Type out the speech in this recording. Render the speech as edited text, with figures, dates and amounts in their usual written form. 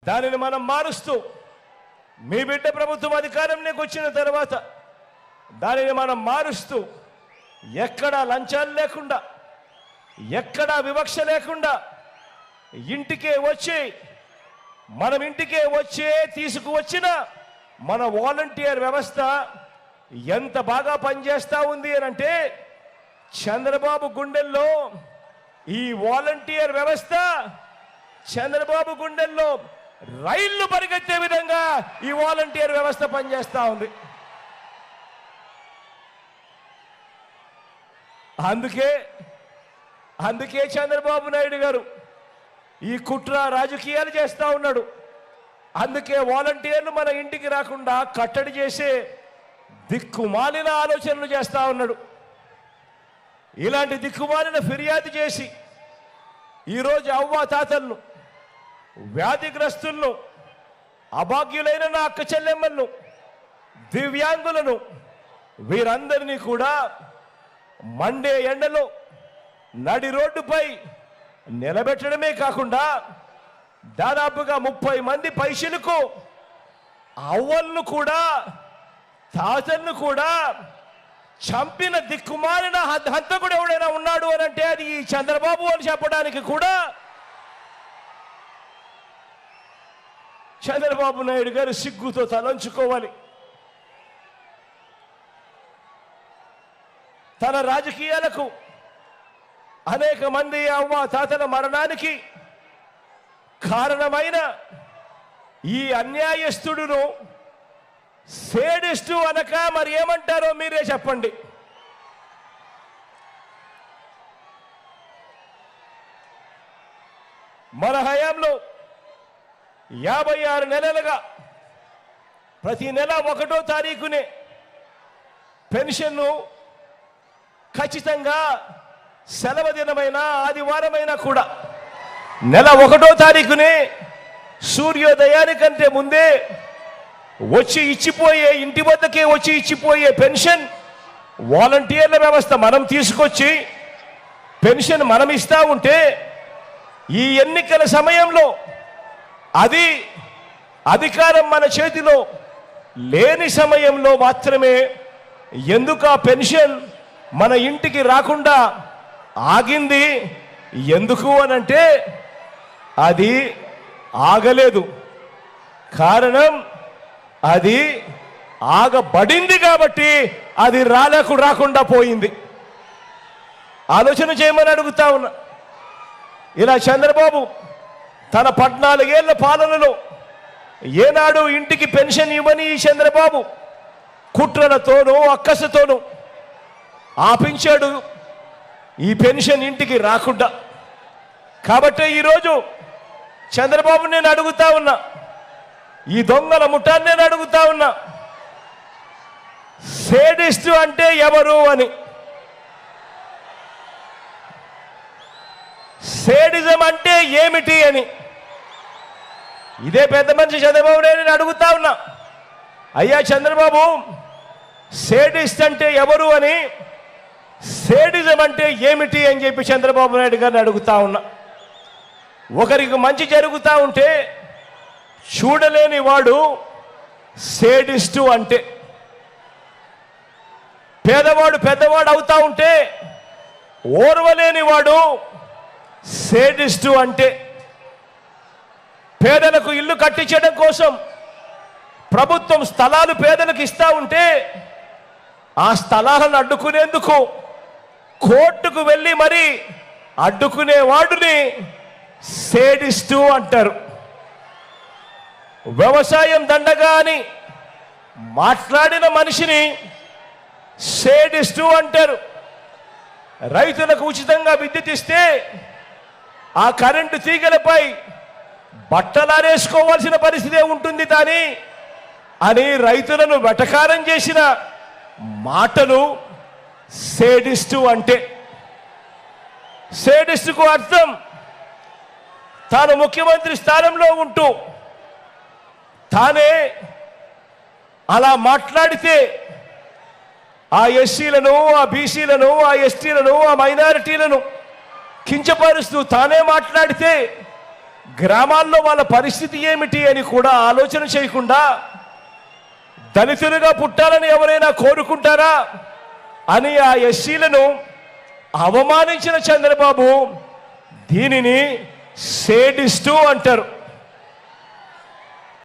దానిని మనం మారుస్తూ మీ బిడ్డ ప్రభుత్వం అధికారంలోకి వచ్చిన తర్వాత దానిని మనం మారుస్తూ ఎక్కడా లంచాలు లేకుండా ఎక్కడా వివక్ష లేకుండా ఇంటికే వచ్చి మనం ఇంటికే వచ్చే తీసుకువచ్చిన మన వాలంటీర్ వ్యవస్థ ఎంత బాగా పనిచేస్తూ ఉంది అని అంటే చంద్రబాబు గుండెల్లో ఈ వాలంటీర్ వ్యవస్థ చంద్రబాబు గుండెల్లో రైళ్లు పరిగెత్తే విధంగా ఈ వాలంటీర్ వ్యవస్థ పనిచేస్తూ ఉంది. అందుకే చంద్రబాబు నాయుడు గారు ఈ కుట్ర రాజకీయాలు చేస్తూ ఉన్నాడు. అందుకే వాలంటీర్లు మన ఇంటికి రాకుండా కట్టడి చేసే దిక్కుమాలిన ఆలోచనలు చేస్తూ ఉన్నాడు. ఇలాంటి దిక్కుమాలిన ఫిర్యాదు చేసి ఈరోజు అవ్వ తాతలను, వ్యాధిగ్రస్తులను, అభాగ్యులైన నా అక్క చెల్లెమ్మలను, దివ్యాంగులను వీరందరినీ కూడా మండే ఎండలో నడి రోడ్డుపై నిలబెట్టడమే కాకుండా దాదాపుగా 30 మంది పైసలకు అవ్వలను కూడా తాతలను కూడా చంపిన దిక్కుమాలిన హంతకుడు ఎవడైనా ఉన్నాడు అని అంటే అది ఈ చంద్రబాబు అని చెప్పడానికి కూడా చంద్రబాబు నాయుడు గారు సిగ్గుతో తలంచుకోవాలి. తన రాజకీయాలకు అనేక మంది అవ్వ తాతల మరణానికి కారణమైన ఈ అన్యాయస్తుడును సేడిస్టు అనక మరి ఏమంటారో మీరే చెప్పండి. మన హయాంలో 56 నెలలుగా ప్రతి నెల 1వ తారీఖునే పెన్షన్ను ఖచ్చితంగా సెలవు దినమైన ఆదివారమైనా కూడా నెల 1వ తారీఖునే సూర్యోదయానికంటే ముందే వచ్చి ఇచ్చిపోయే, ఇంటి వద్దకే వచ్చి ఇచ్చిపోయే పెన్షన్ వాలంటీర్ల వ్యవస్థ మనం తీసుకొచ్చి పెన్షన్ మనం ఇస్తా ఉంటే ఈ ఎన్నికల సమయంలో అది అధికారం మన చేతిలో లేని సమయంలో మాత్రమే ఎందుకు ఆ పెన్షన్ మన ఇంటికి రాకుండా ఆగింది? ఎందుకు అనంటే అది ఆగలేదు. కారణం అది ఆగబడింది కాబట్టి అది రాకుండా పోయింది. ఆలోచన చేయమని అడుగుతా ఉన్నా. ఇలా చంద్రబాబు తన 14 ఏళ్ల పాలనలో ఏనాడు ఇంటికి పెన్షన్ ఇవ్వని ఈ చంద్రబాబు కుట్రలతోనూ అక్కసతోనూ ఆపించాడు ఈ పెన్షన్ ఇంటికి రాకుండా. కాబట్టి ఈరోజు చంద్రబాబు నేను అడుగుతా ఉన్నా, ఈ దొంగల ముఠాన్ని నేను అడుగుతా ఉన్నా, సేడిస్టు అంటే ఎవరు అని, సేడిజం అంటే ఏమిటి అని ఇదే పెద్ద మనిషి చంద్రబాబు నేను అడుగుతా ఉన్నా. అయ్యా చంద్రబాబు, సేడిస్ట్ అంటే ఎవరు అని, సేడిజం అంటే ఏమిటి అని చెప్పి చంద్రబాబు నాయుడు గారిని అడుగుతా ఉన్నా. ఒకరికి మంచి జరుగుతూ ఉంటే చూడలేని వాడు సేడిస్టు అంటే, పేదవాడు పెద్దవాడు అవుతా ఉంటే ఓర్వలేని వాడు సేడిస్టు అంటే, పేదలకు ఇల్లు కట్టించడం కోసం ప్రభుత్వం స్థలాలు పేదలకు ఇస్తా ఉంటే ఆ స్థలాలను అడ్డుకునేందుకు కోర్టుకు వెళ్ళి మరి అడ్డుకునే వాడిని సేడిస్టు అంటారు. వ్యవసాయం దండగా అని మాట్లాడిన మనిషిని సేడిస్టు అంటారు. రైతులకు ఉచితంగా విద్యుత్ ఇస్తే ఆ కరెంటు తీగలపై బట్టలారేసుకోవాల్సిన పరిస్థితే ఉంటుంది కానీ అని రైతులను వెటకారం చేసిన మాటలు సేడిస్టు అంటే. సేడిస్టుకు అర్థం తాను ముఖ్యమంత్రి స్థానంలో ఉంటూ తానే అలా మాట్లాడితే ఆ ఎస్సీలను, ఆ బీసీలను, ఆ ఎస్టీలను, ఆ మైనారిటీలను కించపరుస్తూ తానే మాట్లాడితే గ్రామాల్లో వాళ్ళ పరిస్థితి ఏమిటి అని కూడా ఆలోచన చేయకుండా దళితులుగా పుట్టాలని ఎవరైనా కోరుకుంటారా అని ఆ ఎస్సీలను అవమానించిన చంద్రబాబు దీనిని సేడిస్టు అంటారు.